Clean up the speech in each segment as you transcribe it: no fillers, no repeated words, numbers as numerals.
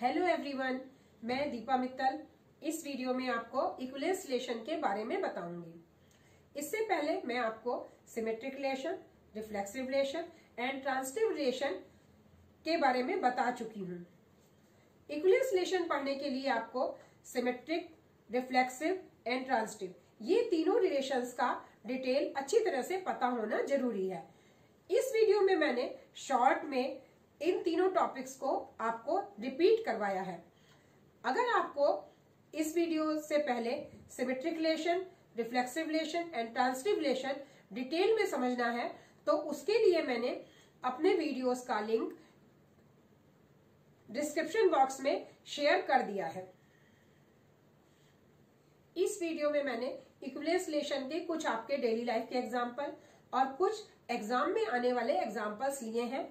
Hello everyone, मैं दीपा मित्तल इस video में आपको इक्विवेलेंस रिलेशन के बारे में बताऊंगी। इससे पहले मैं आपको symmetric relation, reflexive relation and transitive relation के बारे में बता चुकी हूं। इक्विवेलेंस रिलेशन पढ़ने के लिए आपको सिमेट्रिक, रिफ्लेक्सिव एंड ट्रांजिटिव ये तीनों रिलेशंस का डिटेल अच्छी तरह से पता होना जरूरी है। इस वीडियो में मैंने शॉर्ट में इन तीनों टॉपिक्स को आपको रिपीट करवाया है। अगर आपको इस वीडियो से पहले symmetric relation, reflexive relation and transitive relation detail में समझना है तो उसके लिए मैंने अपने वीडियोस का लिंक डिस्क्रिप्शन बॉक्स में शेयर कर दिया है। इस वीडियो में मैंने इक्विवेलेंस रिलेशन के कुछ आपके डेली लाइफ के एग्जाम्पल और कुछ एग्जाम में आने वाले एग्जाम्पल्स लिए हैं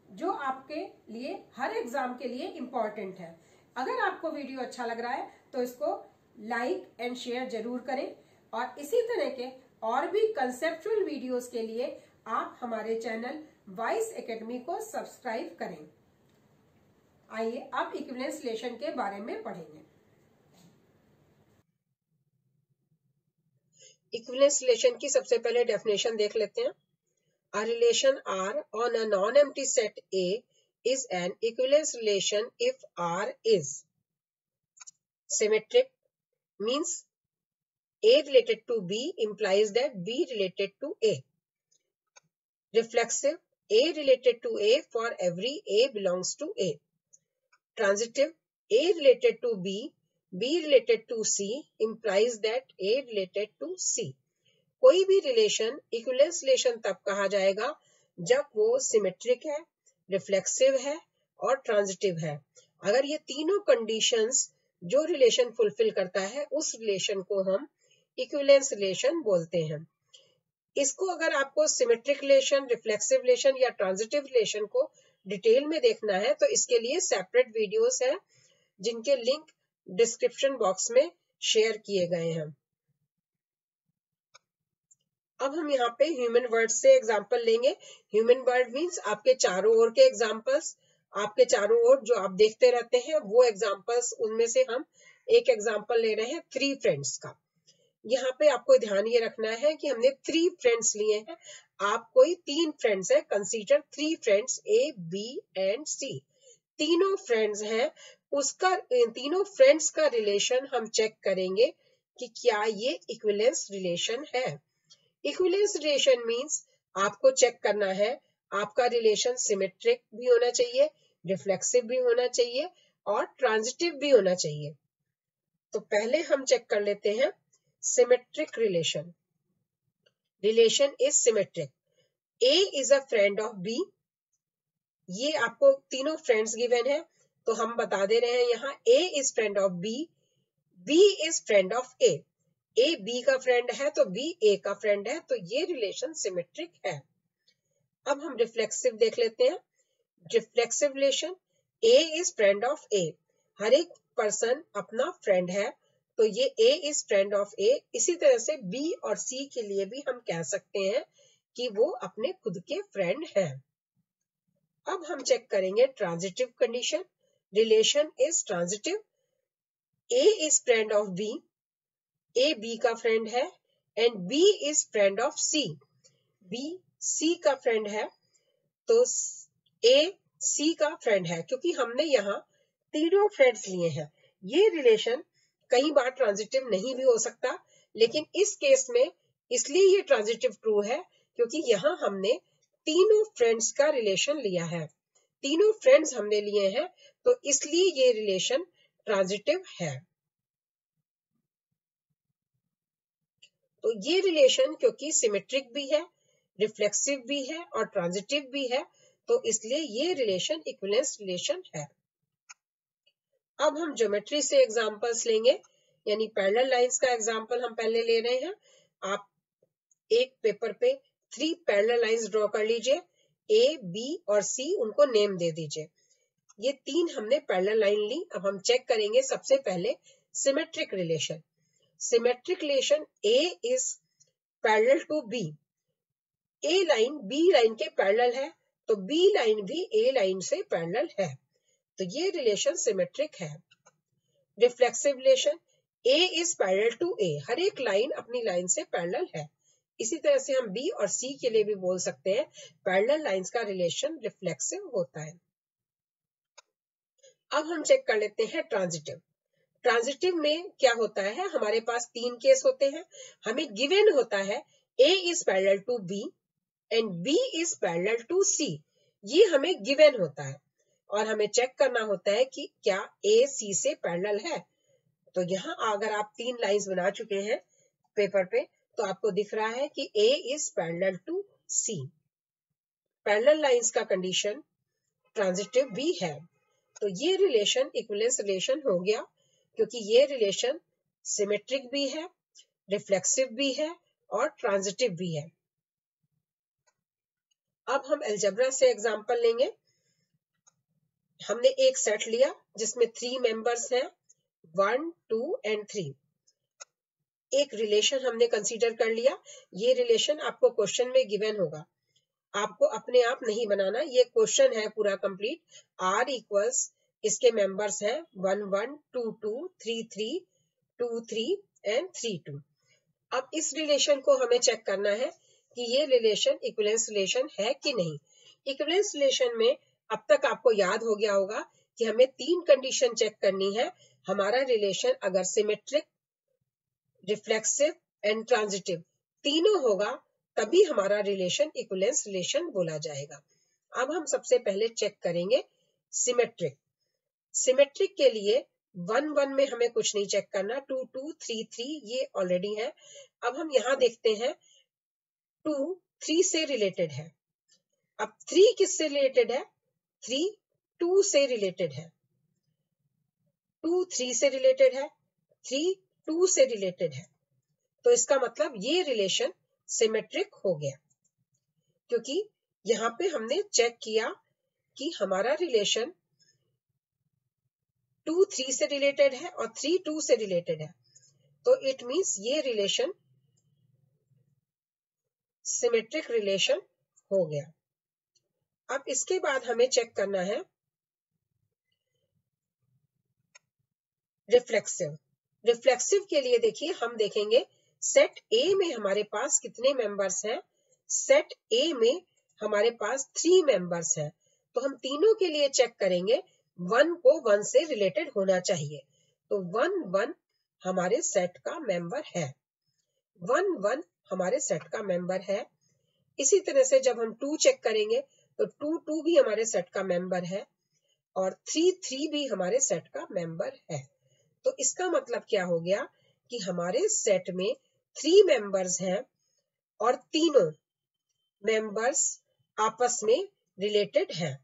जो आपके लिए हर एग्जाम के लिए इम्पोर्टेंट है। अगर आपको वीडियो अच्छा लग रहा है तो इसको लाइक एंड शेयर जरूर करें और इसी तरह के और भी कंसेप्चुअल वीडियोस के लिए आप हमारे चैनल वाइस एकेडमी को सब्सक्राइब करें। आइए अब इक्विवेलेंस रिलेशन के बारे में पढ़ेंगे। इक्विवेलेंस रिलेशन की सबसे पहले डेफिनेशन देख लेते हैं। A relation R on a non-empty set A is an equivalence relation if R is symmetric, means A related to B implies that B related to A. Reflexive, A related to A for every A belongs to A. Transitive, A related to B, B related to C implies that A related to C. कोई भी relation equivalence relation तब कहा जाएगा जब वो symmetric है, reflexive है और ट्रांजिटिव है। अगर ये तीनों कंडीशंस जो रिलेशन फुलफिल करता है उस रिलेशन को हम इक्विवेलेंस रिलेशन बोलते हैं। इसको अगर आपको सिमेट्रिक रिलेशन, रिफ्लेक्सिव रिलेशन या ट्रांजिटिव रिलेशन को डिटेल में देखना है तो इसके लिए सेपरेट वीडियोस हैं जिनके लिंक डिस्क्रिप्शन बॉक्स में शेयर किए गए हैं। अब हम यहाँ पे ह्यूमन वर्ड से एग्जाम्पल लेंगे। ह्यूमन वर्ड मीन्स आपके चारों ओर के एग्जाम्पल्स, आपके चारों ओर जो आप देखते रहते हैं वो एग्जाम्पल्स, उनमें से हम एक एग्जाम्पल ले रहे हैं 3 फ्रेंड्स का। यहाँ पे आपको ध्यान ये रखना है कि हमने 3 फ्रेंड्स लिए हैं। आप कोई 3 फ्रेंड्स है, consider 3 friends A, B and C। तीनों फ्रेंड्स हैं, उसका तीनों फ्रेंड्स का रिलेशन हम चेक करेंगे कि क्या ये इक्विवेलेंस रिलेशन है। इक्विवेलेंस रिलेशन मींस आपको चेक करना है आपका रिलेशन सिमेट्रिक भी होना चाहिए, रिफ्लेक्सिव भी होना चाहिए और ट्रांजिटिव भी होना चाहिए। तो पहले हम चेक कर लेते हैं symmetric relation. Relation is symmetric. A is a friend of B। ये आपको तीनों फ्रेंड्स गिवन है तो हम बता दे रहे हैं यहाँ A is friend of B, B is friend of A। A B का फ्रेंड है तो B A का फ्रेंड है, तो ये रिलेशन सिमेट्रिक है। अब हम रिफ्लेक्सिव देख लेते हैं। Reflexive relation, A is friend of A। हर एक पर्सन अपना फ्रेंड है तो ये A is friend of A। इसी तरह से B और C के लिए भी हम कह सकते हैं कि वो अपने खुद के फ्रेंड हैं। अब हम चेक करेंगे transitive condition. Relation is transitive. A is friend of B, A B का फ्रेंड है and B is friend of C। B C का फ्रेंड है तो A C का फ्रेंड है, क्योंकि हमने यहाँ तीनों फ्रेंड्स लिए हैं। ये रिलेशन कई बार ट्रांजिटिव नहीं भी हो सकता, लेकिन इस केस में इसलिए ये ट्रांजिटिव ट्रू है क्योंकि यहाँ हमने तीनों फ्रेंड्स का रिलेशन लिया है। तीनों फ्रेंड्स हमने लिए हैं तो इसलिए ये रिलेशन ट्रांजिटिव है। तो ये रिलेशन क्योंकि सिमेट्रिक भी है, रिफ्लेक्सिव भी है और ट्रांजिटिव भी है तो इसलिए ये रिलेशन इक्विवेलेंस रिलेशन है। अब हम ज्योमेट्री से एग्जांपल्स लेंगे, यानी पैरेलल लाइंस का एग्जांपल हम पहले ले रहे हैं। आप एक पेपर पे 3 पैरेलल लाइंस ड्रॉ कर लीजिए। A, B और C उनको नेम दे दीजिए। ये 3 हमने पैरेलल लाइन ली। अब हम चेक करेंगे सबसे पहले symmetric relation. Symmetric relation A is parallel to B। A line B line के पैरेलल है तो B लाइन भी A लाइन से पैरेलल है। तो ये रिलेशन सिमेट्रिक है। Reflexive relation, A is parallel to A, हर एक लाइन अपनी लाइन से पैरेलल है। इसी तरह से हम बी और सी के लिए भी बोल सकते हैं पैरेलल लाइंस का रिलेशन रिफ्लेक्सिव होता है। अब हम चेक कर लेते हैं ट्रांजिटिव। ट्रांजिटिव में क्या होता है, हमारे पास 3 केस होते हैं। हमें गिवन होता है A is parallel to B and B is parallel to C, ये हमें गिवन होता है और हमें चेक करना होता है कि क्या A C से पैरेलल है। तो यहाँ अगर आप 3 लाइंस बना चुके हैं पेपर पे तो आपको दिख रहा है कि A is parallel to C। Parallel lines का कंडीशन ट्रांजिटिव भी है। तो ये रिलेशन इक्विवेलेंस रिलेशन हो गया, क्योंकि ये रिलेशन सिमेट्रिक भी है, रिफ्लेक्सिव भी है और ट्रांजिटिव भी है। अब हम अलजेब्रा से एग्जांपल लेंगे। हमने एक सेट लिया जिसमें 3 मेंबर्स हैं, 1, 2 एंड 3। एक रिलेशन हमने कंसीडर कर लिया। ये रिलेशन आपको क्वेश्चन में गिवन होगा, आपको अपने आप नहीं बनाना, ये क्वेश्चन है पूरा कंप्लीट। R इक्वल्स, इसके मेंबर्स हैं 1, 1, 2, 2, 3, 3, 2, 3 एंड 3, 2। अब इस रिलेशन को हमें चेक करना है कि ये रिलेशन इक्विवेलेंस रिलेशन है कि नहीं। इक्विवेलेंस रिलेशन में अब तक आपको याद हो गया होगा कि हमें 3 कंडीशन चेक करनी है। हमारा रिलेशन अगर सिमेट्रिक, रिफ्लेक्सिव एंड ट्रांजिटिव तीनों होगा तभी हमारा रिलेशन इक्विवेलेंस रिलेशन बोला जाएगा। अब हम सबसे पहले चेक करेंगे सिमेट्रिक। सिमेट्रिक के लिए 1, 1 में हमें कुछ नहीं चेक करना, 2, 2, 3, 3 ये ऑलरेडी है। अब हम यहां देखते हैं 2 3 से रिलेटेड है। अब 3 किससे रिलेटेड है, 3 2 से रिलेटेड है, 2 3 से रिलेटेड है, 3 2 से रिलेटेड है। तो इसका मतलब ये रिलेशन सिमेट्रिक हो गया, क्योंकि यहां पे हमने चेक किया कि हमारा रिलेशन 2 3 से रिलेटेड है और 3 2 से रिलेटेड है। तो इट मींस ये रिलेशन सिमेट्रिक रिलेशन हो गया। अब इसके बाद हमें चेक करना है रिफ्लेक्सिव। रिफ्लेक्सिव के लिए देखिए हम देखेंगे सेट ए में हमारे पास कितने मेंबर्स हैं। सेट ए में हमारे पास 3 मेंबर्स हैं, तो हम तीनों के लिए चेक करेंगे 1 को 1 से रिलेटेड होना चाहिए। तो 1 1 हमारे सेट का मेंबर है, 1 1 हमारे सेट का मेंबर है। इसी तरह से जब हम 2 चेक करेंगे तो 2 2 भी हमारे सेट का मेंबर है और 3 3 भी हमारे सेट का मेंबर है। तो इसका मतलब क्या हो गया कि हमारे सेट में 3 मेंबर्स हैं और तीनों मेंबर्स आपस में रिलेटेड हैं,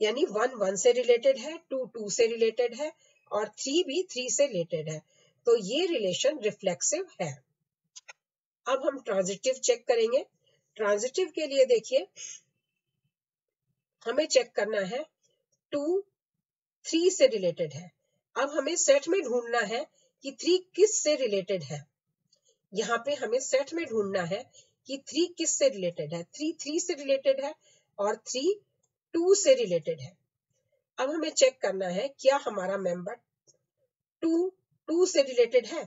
यानी 1 1 से रिलेटेड है, 2 2 से रिलेटेड है और 3 भी 3 से रिलेटेड है। तो ये रिलेशन रिफ्लेक्सिव है। अब हम ट्रांजिटिव चेक करेंगे। ट्रांजिटिव के लिए देखिए हमें चेक करना है 2 3 से रिलेटेड है। अब हमें सेट में ढूंढना है कि 3 किस से रिलेटेड है। यहाँ पे हमें सेट में ढूंढना है कि 3 किस से रिलेटेड है। 3 3 से रिलेटेड है और 3 2 से रिलेटेड है। अब हमें चेक करना है क्या हमारा मेंबर 2 2 से रिलेटेड है।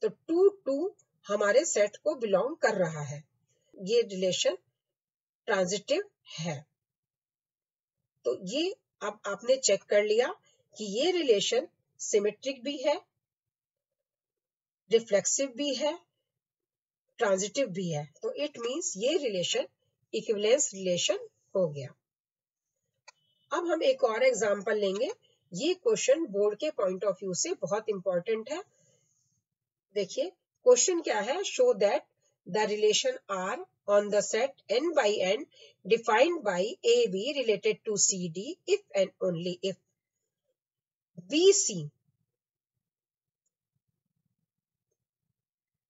तो 2 2 हमारे सेट को बिलोंग कर रहा है, ये रिलेशन ट्रांजिटिव है। तो ये अब आपने चेक कर लिया कि ये रिलेशन सिमेट्रिक भी है, रिफ्लेक्सिव भी है, ट्रांजिटिव भी है। तो इट मींस ये रिलेशन इक्विवेलेंस रिलेशन हो गया। अब हम एक और एग्जांपल लेंगे। ये क्वेश्चन बोर्ड के पॉइंट ऑफ व्यू से बहुत इंपॉर्टेंट है। देखिए क्वेश्चन क्या है, show that the relation are on the set n by n defined by AB related to CD if and only if BC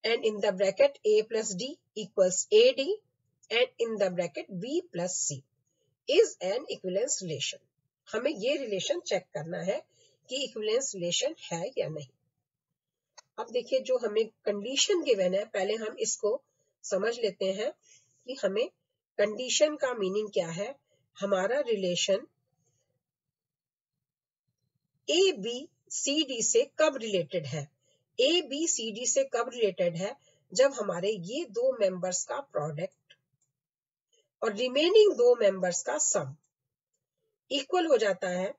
and in the bracket A plus D equals AD and in the bracket B plus C is an equivalence relation। हमें ये relation check करना है कि equivalence relation है या नहीं। अब देखिए जो हमें कंडीशन गिवन है, पहले हम इसको समझ लेते हैं कि हमें कंडीशन का मीनिंग क्या है। हमारा relation A B C D से कब रिलेटेड है? ए बी सी डी से कब रिलेटेड है? जब हमारे ये दो मेंबर्स का प्रोडक्ट और रिमेनिंग दो मेंबर्स का सम इक्वल हो जाता है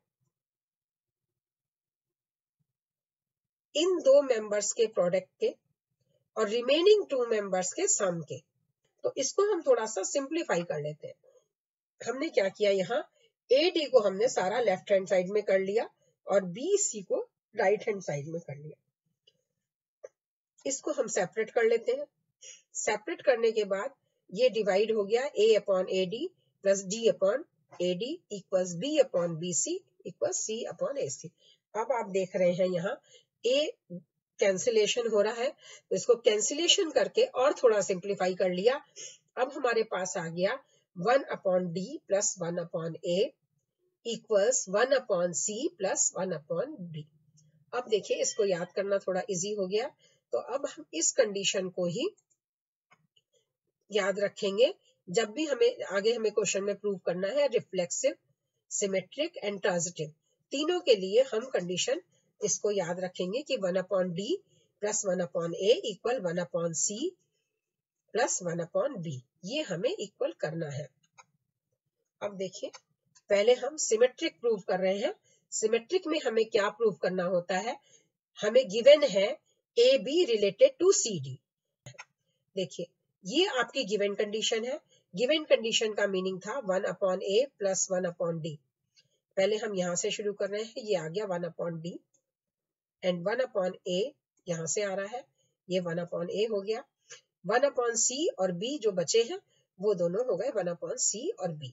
इन दो मेंबर्स के प्रोडक्ट के और रिमेनिंग टू मेंबर्स के सम के। तो इसको हम थोड़ा सा सिंप्लीफाई कर लेते हैं। हमने क्या किया, यहाँ ए डी को हमने सारा लेफ्ट हैंड साइड में कर लिया और बी सी को राइट हैंड साइड में कर लिया। इसको हम सेपरेट कर लेते हैं। सेपरेट करने के बाद ये डिवाइड हो गया a upon A D plus D upon A D equals B upon B C equal C upon A C. अब आप देख रहे हैं यहाँ a कैंसिलेशन हो रहा है, तो इसको कैंसिलेशन करके और थोड़ा सिंप्लीफाई कर लिया। अब हमारे पास आ गया 1 upon D plus 1 upon A equals 1 upon C plus 1 upon B. अब देखिए इसको याद करना थोड़ा इजी हो गया। तो अब हम इस कंडीशन को ही याद रखेंगे जब भी हमें क्वेश्चन में प्रूव करना है रिफ्लेक्सिव, सिमेट्रिक एंड ट्रांजिटिव, तीनों के लिए हम कंडीशन इसको याद रखेंगे कि 1 upon D plus 1 upon A equal 1 upon C plus 1 upon B, ये हमें इक्वल करना है। अब देखिए पहले हम सिमेट्रिक प्रूव कर रहे हैं। सिमेट्रिक में हमें क्या प्रूव करना होता है, हमें गिवन है A B related to C D. देखिए ये आपकी गिवन कंडीशन है। गिवन कंडीशन का मीनिंग था 1 upon A plus 1 upon D. पहले हम यहां से शुरू कर रहे हैं, ये आ गया 1 अपॉन डी एंड 1 अपॉन ए यहां से आ रहा है, ये 1 अपॉन ए हो गया। 1 अपॉन सी और बी जो बचे हैं वो दोनों हो गए 1 अपॉन सी और बी।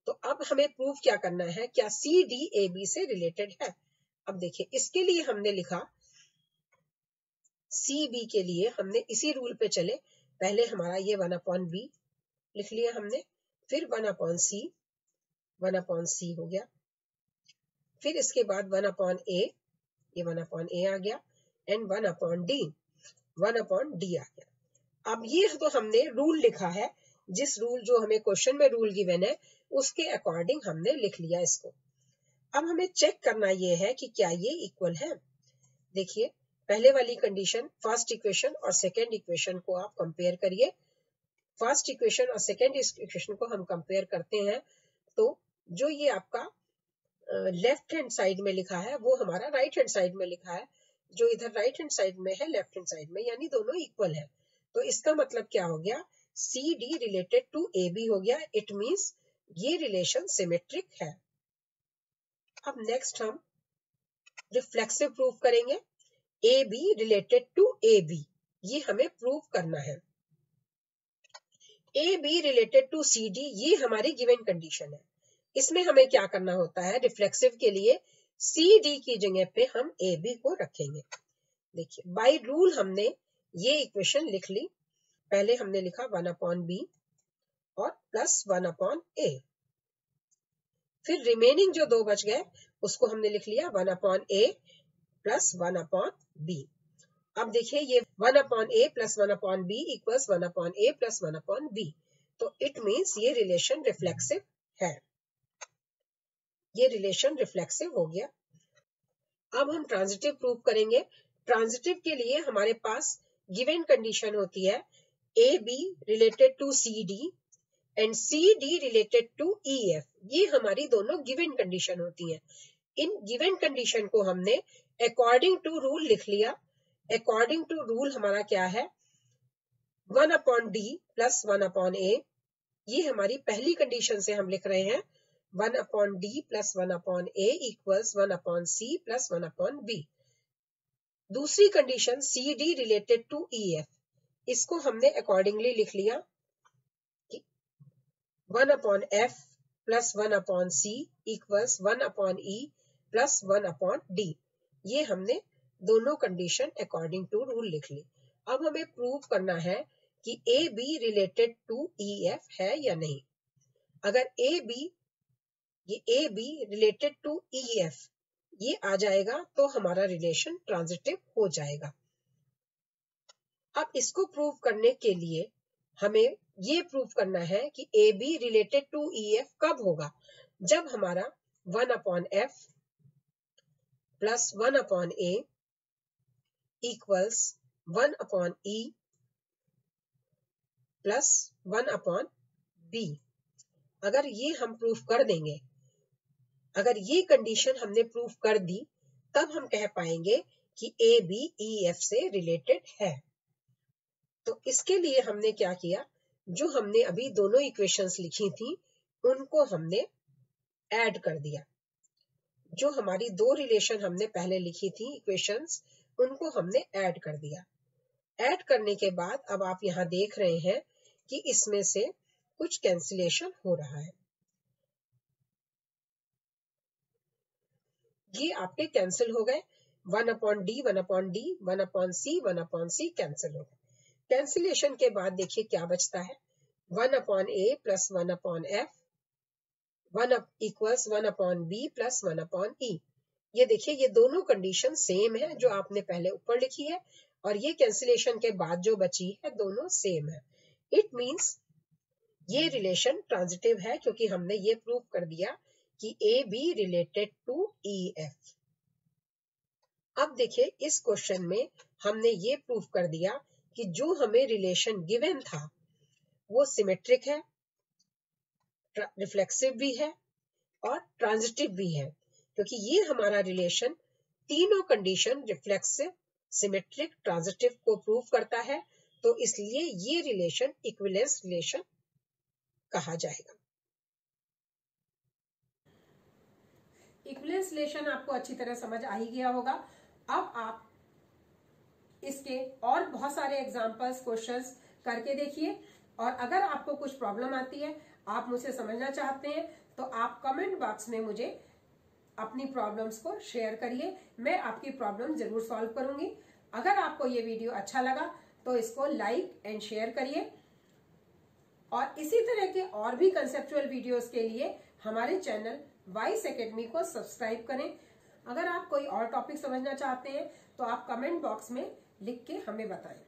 तो अब हमें प्रूव क्या करना है, क्या सी डी ए बी से रिलेटेड है। अब देखिए इसके लिए हमने लिखा सी बी के लिए हमने इसी रूल पे चले। पहले हमारा ये 1 अपॉन बी लिख लिया हमने, फिर 1 अपॉन सी, 1 अपॉन सी हो गया, फिर इसके बाद 1 अपॉन ए, ये 1 अपॉन ए आ गया and 1 upon D, 1 upon D आ गया। अब ये तो हमने रूल लिखा है, जिस रूल जो हमें क्वेश्चन में रूल गिवन है उसके अकॉर्डिंग हमने लिख लिया इसको। अब हमें चेक करना ये है कि क्या ये इक्वल है। देखिए पहले वाली कंडीशन, फर्स्ट इक्वेशन और सेकेंड इक्वेशन को आप कंपेयर करिए। फर्स्ट इक्वेशन और सेकेंड इक्वेशन को हम कंपेयर करते हैं तो जो ये आपका लेफ्ट हैंड साइड में लिखा है वो हमारा राइट हैंड साइड में लिखा है, जो इधर राइट हैंड साइड में है लेफ्ट हैंड साइड में, यानी दोनों इक्वल है। तो इसका मतलब क्या हो गया, C D related to A B हो गया। इट मींस ये रिलेशन सिमेट्रिक है। अब नेक्स्ट हम रिफ्लेक्सिव प्रूफ करेंगे। A B related to A B, ये हमें प्रूव करना है। A B related to C D, ये हमारी गिवन कंडीशन है। इसमें हमें क्या करना होता है, रिफ्लेक्सिव के लिए सी डी की जगह पे हम ए बी को रखेंगे। देखिए बाय रूल हमने ये इक्वेशन लिख ली। पहले हमने लिखा 1 अपॉन बी और प्लस 1 अपॉन ए, फिर रिमेनिंग जो दो बच गए उसको हमने लिख लिया 1 upon A plus 1 upon B. अब देखिए ये 1 upon A plus 1 upon B equals 1 upon A plus 1 upon B. तो इट मींस ये रिलेशन रिफ्लेक्सिव है, ये रिलेशन रिफ्लेक्सिव हो गया। अब हम ट्रांजिटिव प्रूव करेंगे। ट्रांजिटिव के लिए हमारे पास गिवन कंडीशन होती है A B related to C D and C D related to E F, ये हमारी दोनों गिवन कंडीशन होती हैं। इन गिवन कंडीशन को हमने अकॉर्डिंग टू रूल लिख लिया। अकॉर्डिंग टू रूल हमारा क्या है, 1 अपॉन डी प्लस 1 अपॉन ए, ये हमारी पहली कंडीशन से हम लिख रहे हैं 1 upon D plus 1 upon A equals 1 upon C plus 1 upon B. दूसरी condition C D related to E F, इसको हमने अकॉर्डिंगली लिख लिया कि 1 upon F plus 1 upon C equals 1 upon E plus 1 upon D. ये हमने दोनों कंडीशन अकॉर्डिंग टू रूल लिख ली। अब हमें प्रूव करना है कि A B related to E F है या नहीं। अगर A B related to E F ये आ जाएगा तो हमारा रिलेशन ट्रांजिटिव हो जाएगा। अब इसको प्रूव करने के लिए हमें ये प्रूव करना है कि A B related to E F कब होगा, जब हमारा 1 upon F plus 1/a equals 1/e plus 1/b। अगर ये हम प्रूफ कर देंगे, अगर ये कंडीशन हमने प्रूफ कर दी, तब हम कह पाएंगे कि ए बी ई एफ से रिलेटेड है। तो इसके लिए हमने क्या किया, जो हमने अभी दोनों इक्वेशंस लिखी थी उनको हमने ऐड कर दिया। जो हमारी दो रिलेशन हमने पहले लिखी थी इक्वेशंस, उनको हमने ऐड कर दिया। ऐड करने के बाद अब आप यहां देख रहे हैं कि इसमें से कुछ कैंसिलेशन हो रहा है। ये आपके कैंसिल हो गए, 1/d 1/d 1/c 1/c cancel हो गए। कैंसिलेशन के बाद देखिए क्या बचता है, 1/a plus 1/f 1 equals 1/b plus 1/e। ये देखिए ये दोनों कंडीशन सेम है जो आपने पहले ऊपर लिखी है, और ये कैंसिलेशन के बाद जो बची है दोनों सेम है। इट मींस ये रिलेशन ट्रांजिटिव है, क्योंकि हमने ये प्रूव कर दिया कि A B related to E F. अब देखिए इस क्वेश्चन में हमने ये प्रूव कर दिया कि जो हमें रिलेशन गिवन था वो सिमेट्रिक है, रिफ्लेक्सिव भी है और ट्रांजिटिव भी है, क्योंकि ये हमारा रिलेशन तीनों कंडीशन रिफ्लेक्सिव, सिमेट्रिक, ट्रांजिटिव को प्रूव करता है। तो इसलिए ये रिलेशन इक्विवेलेंस रिलेशन कहा जाएगा। इक्विवेलेंस रिलेशन आपको अच्छी तरह समझ आ ही गया होगा। अब आप इसके और बहुत सारे एग्जांपल्स, क्वेश्चंस करके देखिए, और अगर आपको कुछ प्रॉब्लम आती है, आप मुझसे समझना चाहते हैं, तो आप कमेंट बॉक्स में मुझे अपनी प्रॉब्लम्स को शेयर करिए। मैं आपकी प्रॉब्लम जरूर सॉल्व करूंगी। अगर आपको ये वीडियो अच्छा लगा तो इसको लाइक एंड शेयर करिए, और इसी तरह के और भी कंसेप्चुअल वीडियोस के लिए हमारे चैनल वाइस एकेडमी को सब्सक्राइब करें। अगर आप कोई और टॉपिक समझना चाहते हैं तो आप कमेंट बॉक्स में लिख के हमें बताएं।